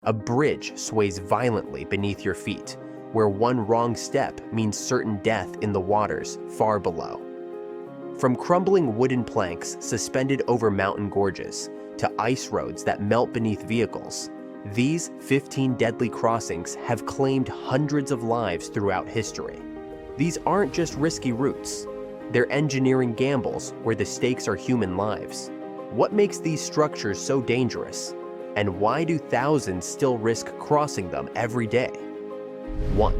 A bridge sways violently beneath your feet, where one wrong step means certain death in the waters far below. From crumbling wooden planks suspended over mountain gorges to ice roads that melt beneath vehicles, these 15 deadly crossings have claimed hundreds of lives throughout history. These aren't just risky routes, they're engineering gambles where the stakes are human lives. What makes these structures so dangerous? And why do thousands still risk crossing them every day? 1.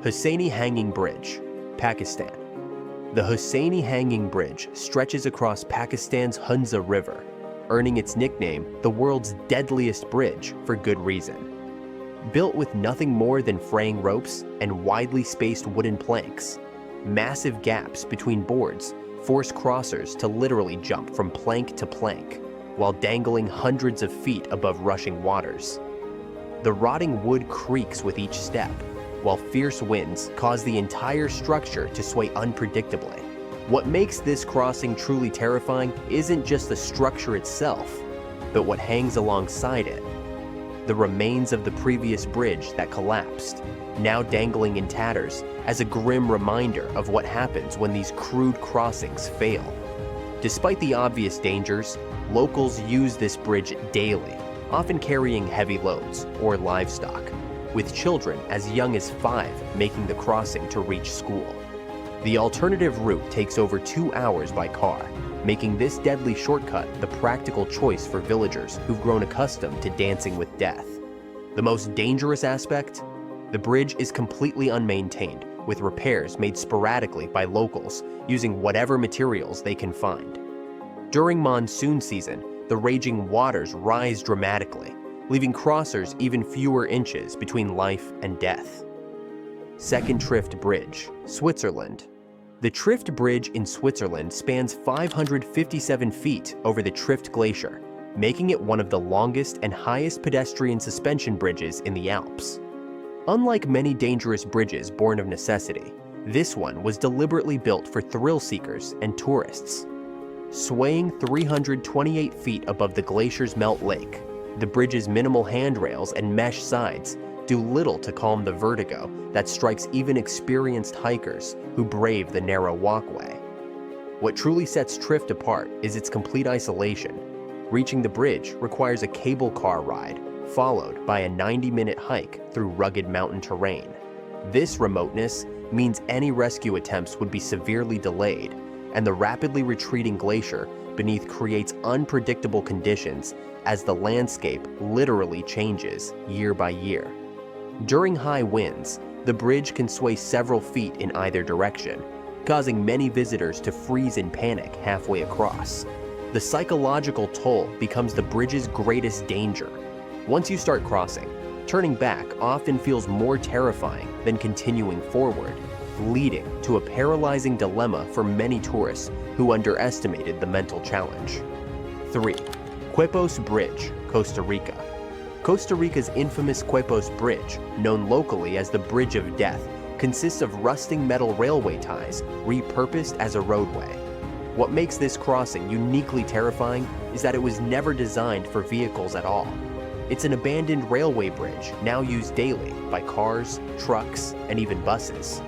Hussaini Hanging Bridge, Pakistan. The Hussaini Hanging Bridge stretches across Pakistan's Hunza River, earning its nickname the world's deadliest bridge for good reason. Built with nothing more than fraying ropes and widely spaced wooden planks, massive gaps between boards force crossers to literally jump from plank to plank, while dangling hundreds of feet above rushing waters. The rotting wood creaks with each step, while fierce winds cause the entire structure to sway unpredictably. What makes this crossing truly terrifying isn't just the structure itself, but what hangs alongside it. The remains of the previous bridge that collapsed, now dangling in tatters as a grim reminder of what happens when these crude crossings fail. Despite the obvious dangers, locals use this bridge daily, often carrying heavy loads or livestock, with children as young as 5 making the crossing to reach school. The alternative route takes over 2 hours by car, making this deadly shortcut the practical choice for villagers who've grown accustomed to dancing with death. The most dangerous aspect? The bridge is completely unmaintained, with repairs made sporadically by locals using whatever materials they can find. During monsoon season, the raging waters rise dramatically, leaving crossers even fewer inches between life and death. Second Trift Bridge, Switzerland. The Trift Bridge in Switzerland spans 557 feet over the Trift Glacier, making it one of the longest and highest pedestrian suspension bridges in the Alps. Unlike many dangerous bridges born of necessity, this one was deliberately built for thrill seekers and tourists. Swaying 328 feet above the glacier's melt lake, the bridge's minimal handrails and mesh sides do little to calm the vertigo that strikes even experienced hikers who brave the narrow walkway. What truly sets Trift apart is its complete isolation. Reaching the bridge requires a cable car ride, followed by a 90-minute hike through rugged mountain terrain. This remoteness means any rescue attempts would be severely delayed, and the rapidly retreating glacier beneath creates unpredictable conditions as the landscape literally changes year by year. During high winds, the bridge can sway several feet in either direction, causing many visitors to freeze in panic halfway across. The psychological toll becomes the bridge's greatest danger. Once you start crossing, turning back often feels more terrifying than continuing forward, leading to a paralyzing dilemma for many tourists who underestimated the mental challenge. 3. Quepos Bridge, Costa Rica. Costa Rica's infamous Quepos Bridge, known locally as the Bridge of Death, consists of rusting metal railway ties repurposed as a roadway. What makes this crossing uniquely terrifying is that it was never designed for vehicles at all. It's an abandoned railway bridge now used daily by cars, trucks, and even buses.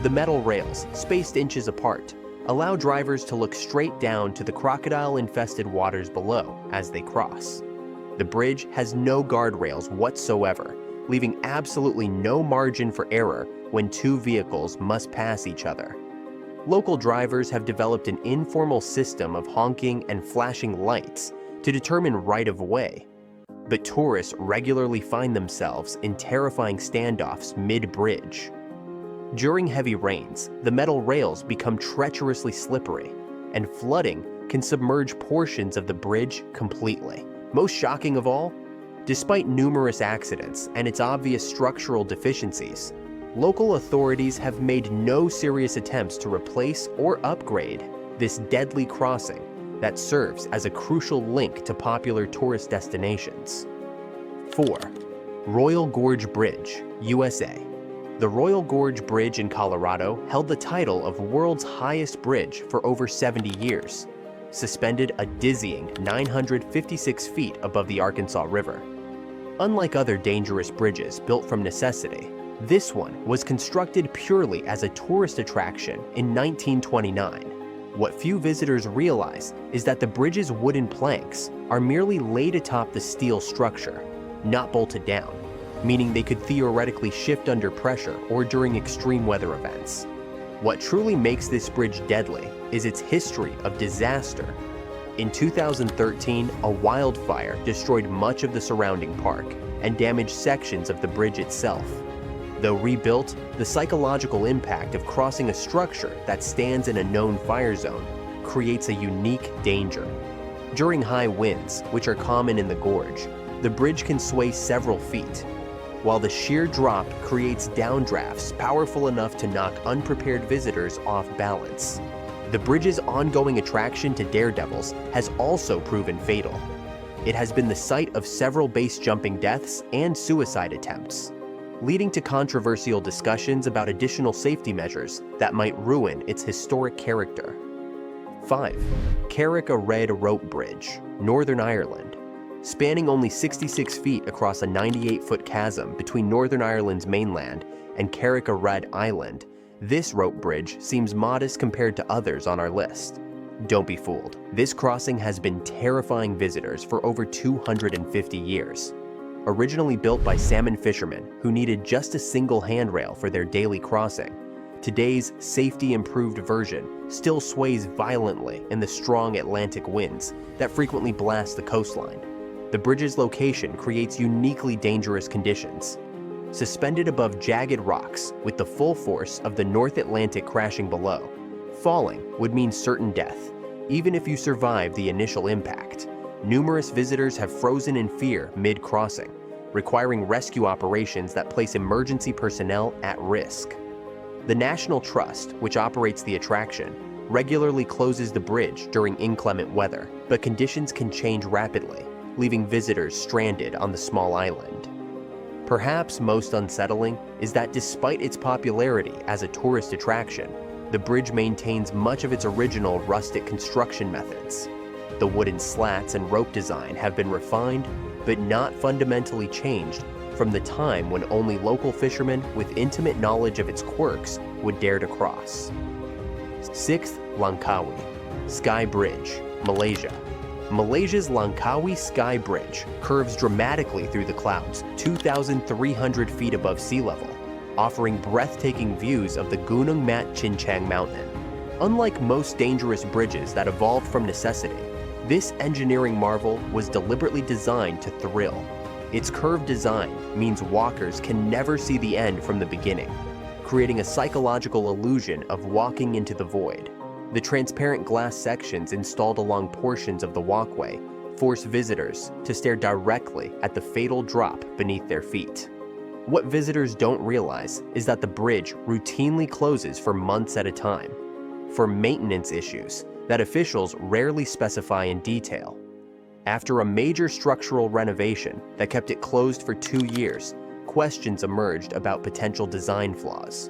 The metal rails, spaced inches apart, allow drivers to look straight down to the crocodile-infested waters below as they cross. The bridge has no guardrails whatsoever, leaving absolutely no margin for error when 2 vehicles must pass each other. Local drivers have developed an informal system of honking and flashing lights to determine right of way, but tourists regularly find themselves in terrifying standoffs mid-bridge. During heavy rains, the metal rails become treacherously slippery, and flooding can submerge portions of the bridge completely. Most shocking of all, despite numerous accidents and its obvious structural deficiencies, local authorities have made no serious attempts to replace or upgrade this deadly crossing that serves as a crucial link to popular tourist destinations. 4. Royal Gorge Bridge, USA. The Royal Gorge Bridge in Colorado held the title of world's highest bridge for over 70 years, suspended a dizzying 956 feet above the Arkansas River. Unlike other dangerous bridges built from necessity, this one was constructed purely as a tourist attraction in 1929. What few visitors realize is that the bridge's wooden planks are merely laid atop the steel structure, not bolted down, meaning they could theoretically shift under pressure or during extreme weather events. What truly makes this bridge deadly is its history of disaster. In 2013, a wildfire destroyed much of the surrounding park and damaged sections of the bridge itself. Though rebuilt, the psychological impact of crossing a structure that stands in a known fire zone creates a unique danger. During high winds, which are common in the gorge, the bridge can sway several feet, while the sheer drop creates downdrafts powerful enough to knock unprepared visitors off balance. The bridge's ongoing attraction to daredevils has also proven fatal. It has been the site of several base jumping deaths and suicide attempts, leading to controversial discussions about additional safety measures that might ruin its historic character. 5. Carrick Red Rope Bridge, Northern Ireland. Spanning only 66 feet across a 98-foot chasm between Northern Ireland's mainland and Carrick Red Island, this rope bridge seems modest compared to others on our list. Don't be fooled. This crossing has been terrifying visitors for over 250 years. Originally built by salmon fishermen who needed just a single handrail for their daily crossing, today's safety-improved version still sways violently in the strong Atlantic winds that frequently blast the coastline. The bridge's location creates uniquely dangerous conditions. Suspended above jagged rocks with the full force of the North Atlantic crashing below, falling would mean certain death, even if you survive the initial impact. Numerous visitors have frozen in fear mid-crossing, requiring rescue operations that place emergency personnel at risk. The National Trust, which operates the attraction, regularly closes the bridge during inclement weather, but conditions can change rapidly, leaving visitors stranded on the small island. Perhaps most unsettling is that despite its popularity as a tourist attraction, the bridge maintains much of its original rustic construction methods. The wooden slats and rope design have been refined, but not fundamentally changed from the time when only local fishermen with intimate knowledge of its quirks would dare to cross. 6th, Langkawi Sky Bridge, Malaysia. Malaysia's Langkawi Sky Bridge curves dramatically through the clouds 2,300 feet above sea level, offering breathtaking views of the Gunung Mat Chincang Mountain. Unlike most dangerous bridges that evolved from necessity, this engineering marvel was deliberately designed to thrill. Its curved design means walkers can never see the end from the beginning, creating a psychological illusion of walking into the void. The transparent glass sections installed along portions of the walkway force visitors to stare directly at the fatal drop beneath their feet. What visitors don't realize is that the bridge routinely closes for months at a time, for maintenance issues that officials rarely specify in detail. After a major structural renovation that kept it closed for 2 years, questions emerged about potential design flaws.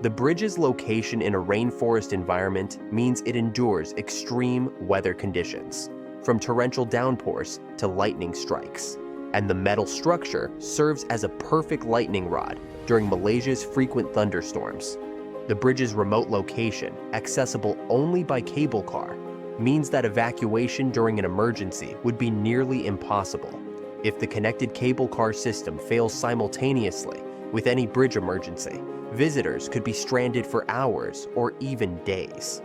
The bridge's location in a rainforest environment means it endures extreme weather conditions, from torrential downpours to lightning strikes, and the metal structure serves as a perfect lightning rod during Malaysia's frequent thunderstorms. The bridge's remote location, accessible only by cable car, means that evacuation during an emergency would be nearly impossible. If the connected cable car system fails simultaneously with any bridge emergency, visitors could be stranded for hours or even days.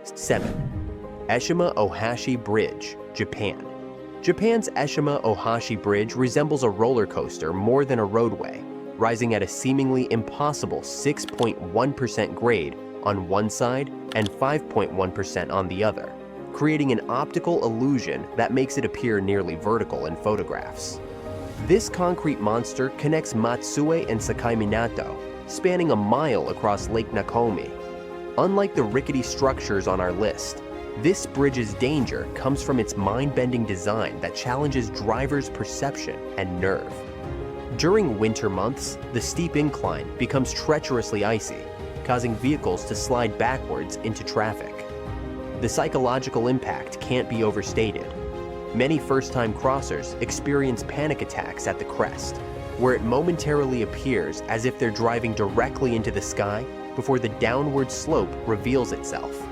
7. Eshima Ohashi Bridge, Japan. Japan's Eshima Ohashi Bridge resembles a roller coaster more than a roadway, rising at a seemingly impossible 6.1% grade on one side and 5.1% on the other, creating an optical illusion that makes it appear nearly vertical in photographs. This concrete monster connects Matsue and Sakai Minato, spanning a mile across Lake Nakomi. Unlike the rickety structures on our list, this bridge's danger comes from its mind-bending design that challenges drivers' perception and nerve. During winter months, the steep incline becomes treacherously icy, causing vehicles to slide backwards into traffic. The psychological impact can't be overstated. Many first-time crossers experience panic attacks at the crest, where it momentarily appears as if they're driving directly into the sky before the downward slope reveals itself.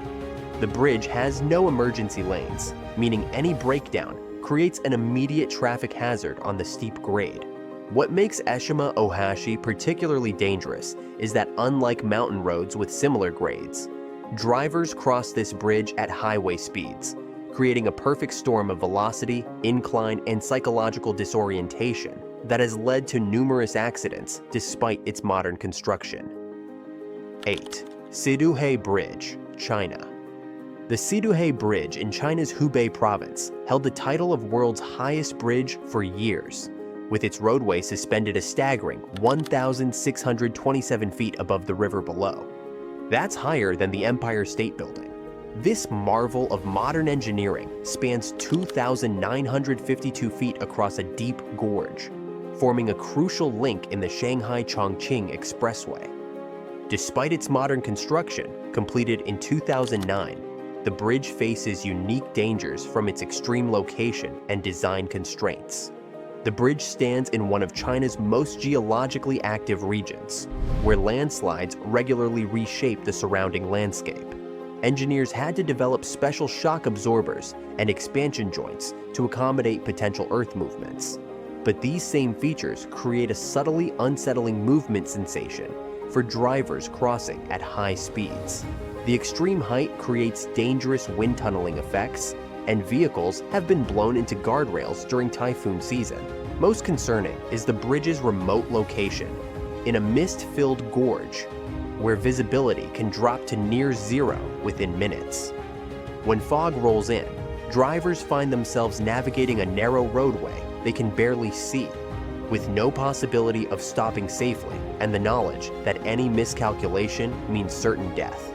The bridge has no emergency lanes, meaning any breakdown creates an immediate traffic hazard on the steep grade. What makes Eshima Ohashi particularly dangerous is that unlike mountain roads with similar grades, drivers cross this bridge at highway speeds, creating a perfect storm of velocity, incline, and psychological disorientation that has led to numerous accidents despite its modern construction. 8. Siduhe Bridge, China. The Siduhe Bridge in China's Hubei province held the title of world's highest bridge for years, with its roadway suspended a staggering 1,627 feet above the river below. That's higher than the Empire State Building. This marvel of modern engineering spans 2,952 feet across a deep gorge, forming a crucial link in the Shanghai-Chongqing Expressway. Despite its modern construction, completed in 2009, the bridge faces unique dangers from its extreme location and design constraints. The bridge stands in one of China's most geologically active regions, where landslides regularly reshape the surrounding landscape. Engineers had to develop special shock absorbers and expansion joints to accommodate potential earth movements. But these same features create a subtly unsettling movement sensation for drivers crossing at high speeds. The extreme height creates dangerous wind tunneling effects, and vehicles have been blown into guardrails during typhoon season. Most concerning is the bridge's remote location, in a mist-filled gorge, where visibility can drop to near zero within minutes. When fog rolls in, drivers find themselves navigating a narrow roadway they can barely see, with no possibility of stopping safely and the knowledge that any miscalculation means certain death.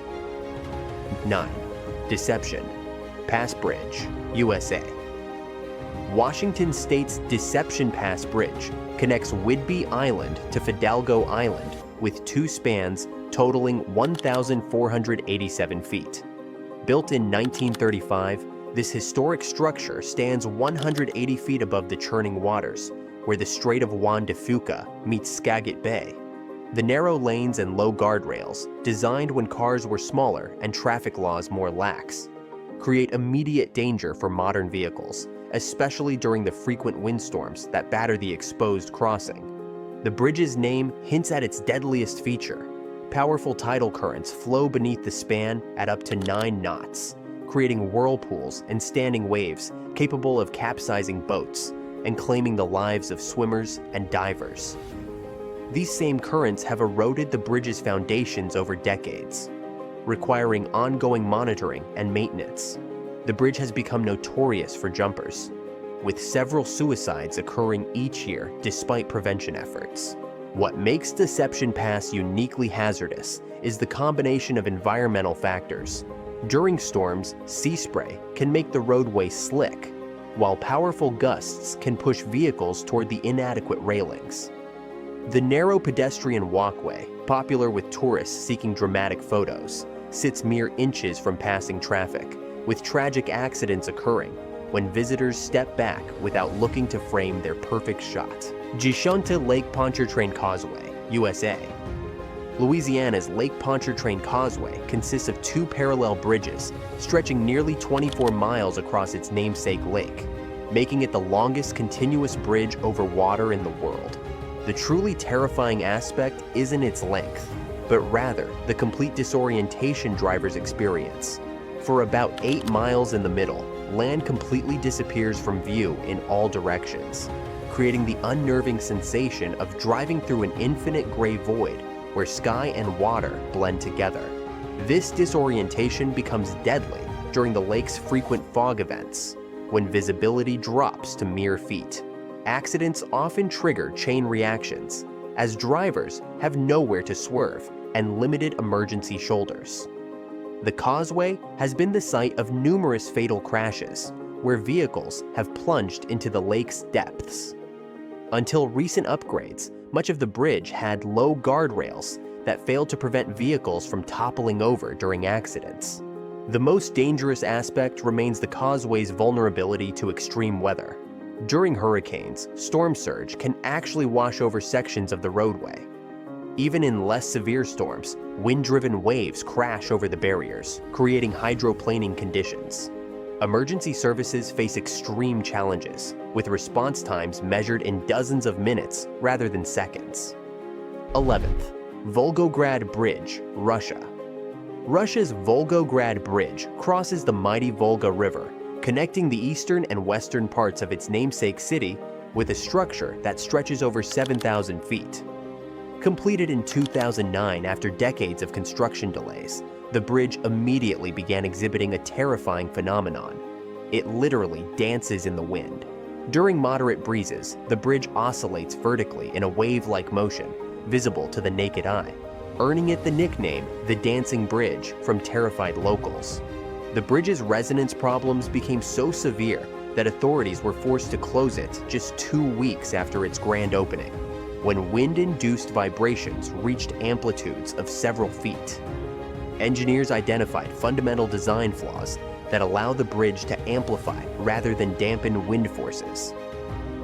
9. Deception Pass Bridge, USA. Washington State's Deception Pass Bridge connects Whidbey Island to Fidalgo Island with two spans totaling 1,487 feet. Built in 1935, this historic structure stands 180 feet above the churning waters, where the Strait of Juan de Fuca meets Skagit Bay. The narrow lanes and low guardrails, designed when cars were smaller and traffic laws more lax, create immediate danger for modern vehicles, especially during the frequent windstorms that batter the exposed crossing. The bridge's name hints at its deadliest feature. Powerful tidal currents flow beneath the span at up to 9 knots, creating whirlpools and standing waves capable of capsizing boats and claiming the lives of swimmers and divers. These same currents have eroded the bridge's foundations over decades, requiring ongoing monitoring and maintenance. The bridge has become notorious for jumpers, with several suicides occurring each year despite prevention efforts. What makes Deception Pass uniquely hazardous is the combination of environmental factors. During storms, sea spray can make the roadway slick, while powerful gusts can push vehicles toward the inadequate railings. The narrow pedestrian walkway, popular with tourists seeking dramatic photos, sits mere inches from passing traffic, with tragic accidents occurring when visitors step back without looking to frame their perfect shot. Gishonta Lake Pontchartrain Causeway, USA. Louisiana's Lake Pontchartrain Causeway consists of two parallel bridges stretching nearly 24 miles across its namesake lake, making it the longest continuous bridge over water in the world. The truly terrifying aspect isn't its length, but rather the complete disorientation drivers experience. For about 8 miles in the middle, land completely disappears from view in all directions, creating the unnerving sensation of driving through an infinite gray void where sky and water blend together. This disorientation becomes deadly during the lake's frequent fog events, when visibility drops to mere feet. Accidents often trigger chain reactions, as drivers have nowhere to swerve and limited emergency shoulders. The causeway has been the site of numerous fatal crashes, where vehicles have plunged into the lake's depths. Until recent upgrades, much of the bridge had low guardrails that failed to prevent vehicles from toppling over during accidents. The most dangerous aspect remains the causeway's vulnerability to extreme weather. During hurricanes, storm surge can actually wash over sections of the roadway. Even in less severe storms, wind-driven waves crash over the barriers, creating hydroplaning conditions. Emergency services face extreme challenges, with response times measured in dozens of minutes rather than seconds. 11th, Volgograd Bridge, Russia. Russia's Volgograd Bridge crosses the mighty Volga River, connecting the eastern and western parts of its namesake city with a structure that stretches over 7,000 feet. Completed in 2009 after decades of construction delays, the bridge immediately began exhibiting a terrifying phenomenon. It literally dances in the wind. During moderate breezes, the bridge oscillates vertically in a wave-like motion, visible to the naked eye, earning it the nickname the Dancing Bridge from terrified locals. The bridge's resonance problems became so severe that authorities were forced to close it just 2 weeks after its grand opening, when wind-induced vibrations reached amplitudes of several feet. Engineers identified fundamental design flaws that allow the bridge to amplify rather than dampen wind forces.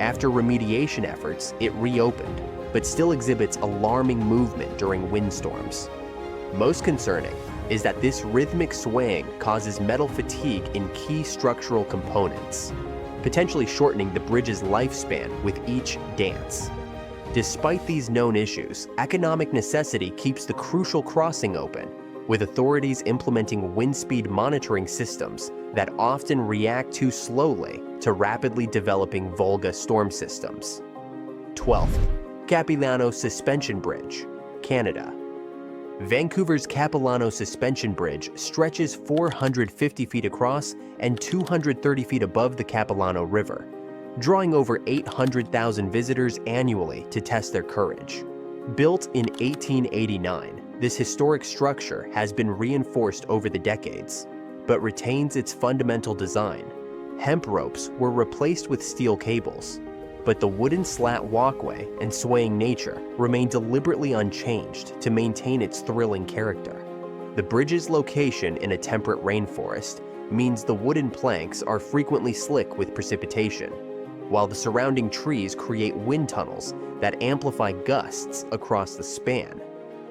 After remediation efforts, it reopened, but still exhibits alarming movement during windstorms. Most concerning is that this rhythmic swaying causes metal fatigue in key structural components, potentially shortening the bridge's lifespan with each dance. Despite these known issues, economic necessity keeps the crucial crossing open, with authorities implementing wind speed monitoring systems that often react too slowly to rapidly developing Volga storm systems. 12th, Capilano Suspension Bridge, Canada. Vancouver's Capilano Suspension Bridge stretches 450 feet across and 230 feet above the Capilano River, drawing over 800,000 visitors annually to test their courage. Built in 1889, this historic structure has been reinforced over the decades, but retains its fundamental design. Hemp ropes were replaced with steel cables, but the wooden slat walkway and swaying nature remain deliberately unchanged to maintain its thrilling character. The bridge's location in a temperate rainforest means the wooden planks are frequently slick with precipitation, while the surrounding trees create wind tunnels that amplify gusts across the span.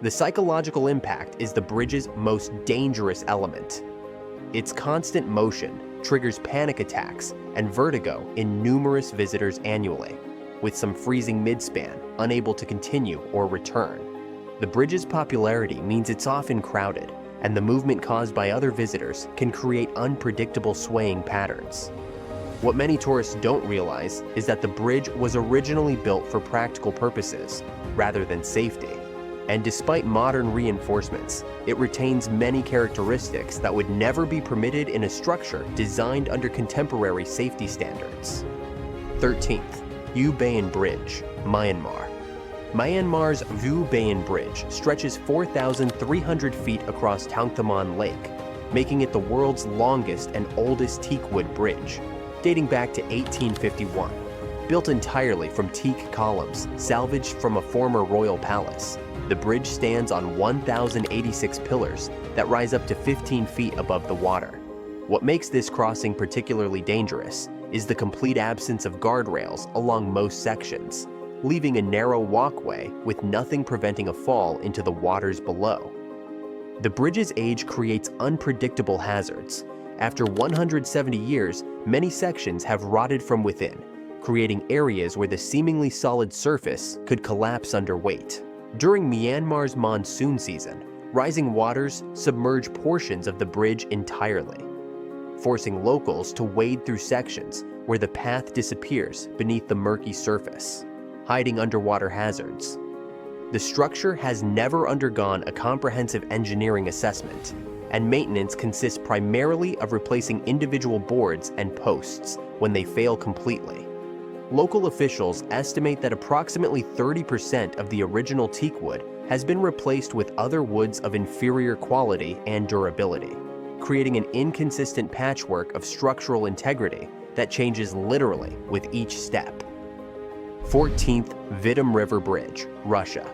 The psychological impact is the bridge's most dangerous element. Its constant motion triggers panic attacks and vertigo in numerous visitors annually, with some freezing mid-span, unable to continue or return. The bridge's popularity means it's often crowded, and the movement caused by other visitors can create unpredictable swaying patterns. What many tourists don't realize is that the bridge was originally built for practical purposes rather than safety. And despite modern reinforcements, it retains many characteristics that would never be permitted in a structure designed under contemporary safety standards. 13th, Ubayan Bridge, Myanmar. Myanmar's Ubayan Bridge stretches 4,300 feet across Tangthamon Lake, making it the world's longest and oldest teakwood bridge, dating back to 1851. Built entirely from teak columns salvaged from a former royal palace, the bridge stands on 1,086 pillars that rise up to 15 feet above the water. What makes this crossing particularly dangerous is the complete absence of guardrails along most sections, leaving a narrow walkway with nothing preventing a fall into the waters below. The bridge's age creates unpredictable hazards. After 170 years, many sections have rotted from within, creating areas where the seemingly solid surface could collapse under weight. During Myanmar's monsoon season, rising waters submerge portions of the bridge entirely, forcing locals to wade through sections where the path disappears beneath the murky surface, hiding underwater hazards. The structure has never undergone a comprehensive engineering assessment, and maintenance consists primarily of replacing individual boards and posts when they fail completely. Local officials estimate that approximately 30% of the original teakwood has been replaced with other woods of inferior quality and durability, creating an inconsistent patchwork of structural integrity that changes literally with each step. 14th, Vitim River Bridge, Russia.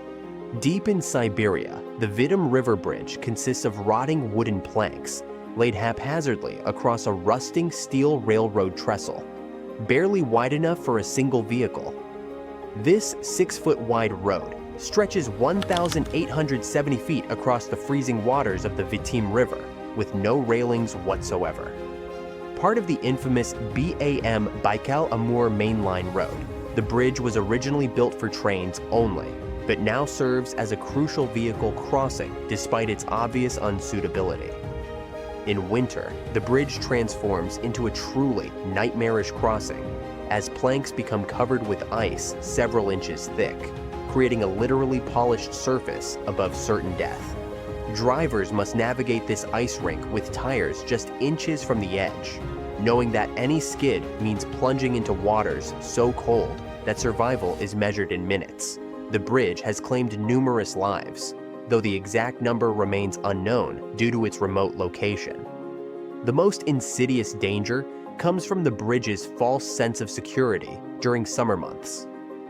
Deep in Siberia, the Vitim River Bridge consists of rotting wooden planks laid haphazardly across a rusting steel railroad trestle, barely wide enough for a single vehicle. This 6-foot-wide road stretches 1,870 feet across the freezing waters of the Vitim River with no railings whatsoever. Part of the infamous BAM Baikal-Amur mainline road, the bridge was originally built for trains only, but now serves as a crucial vehicle crossing despite its obvious unsuitability. In winter, the bridge transforms into a truly nightmarish crossing as planks become covered with ice several inches thick, creating a literally polished surface above certain death. Drivers must navigate this ice rink with tires just inches from the edge, knowing that any skid means plunging into waters so cold that survival is measured in minutes. The bridge has claimed numerous lives, though the exact number remains unknown due to its remote location. The most insidious danger comes from the bridge's false sense of security during summer months,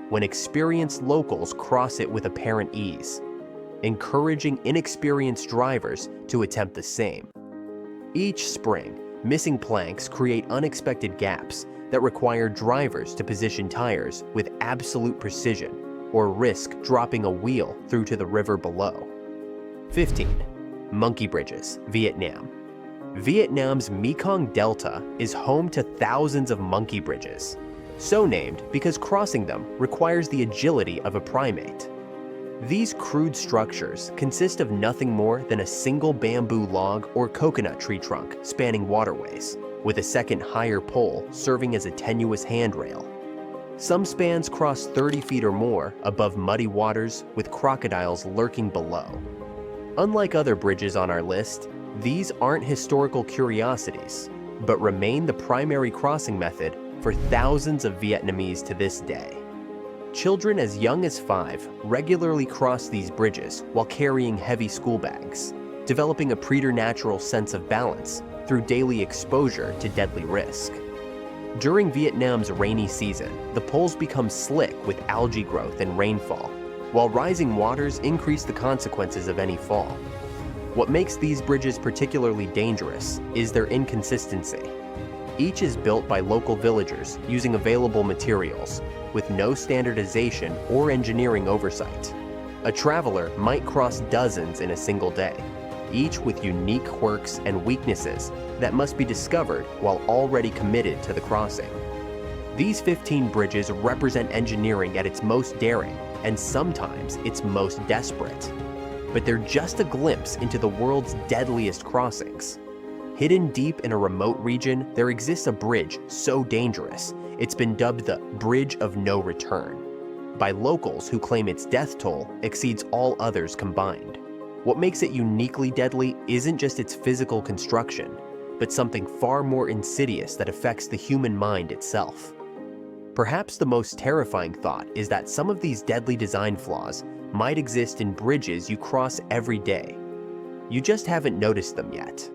when experienced locals cross it with apparent ease, encouraging inexperienced drivers to attempt the same. Each spring, missing planks create unexpected gaps that require drivers to position tires with absolute precision or risk dropping a wheel through to the river below. 15. Monkey Bridges, Vietnam. Vietnam's Mekong Delta is home to thousands of monkey bridges, so named because crossing them requires the agility of a primate. These crude structures consist of nothing more than a single bamboo log or coconut tree trunk spanning waterways, with a second higher pole serving as a tenuous handrail. Some spans cross 30 feet or more above muddy waters with crocodiles lurking below. Unlike other bridges on our list, these aren't historical curiosities, but remain the primary crossing method for thousands of Vietnamese to this day. Children as young as 5 regularly cross these bridges while carrying heavy school bags, developing a preternatural sense of balance through daily exposure to deadly risk. During Vietnam's rainy season, the poles become slick with algae growth and rainfall, while rising waters increase the consequences of any fall. What makes these bridges particularly dangerous is their inconsistency. Each is built by local villagers using available materials, with no standardization or engineering oversight. A traveler might cross dozens in a single day, each with unique quirks and weaknesses that must be discovered while already committed to the crossing. These 15 bridges represent engineering at its most daring and sometimes its most desperate. But they're just a glimpse into the world's deadliest crossings. Hidden deep in a remote region, there exists a bridge so dangerous, it's been dubbed the Bridge of No Return by locals who claim its death toll exceeds all others combined. What makes it uniquely deadly isn't just its physical construction, but something far more insidious that affects the human mind itself. Perhaps the most terrifying thought is that some of these deadly design flaws might exist in bridges you cross every day. You just haven't noticed them yet.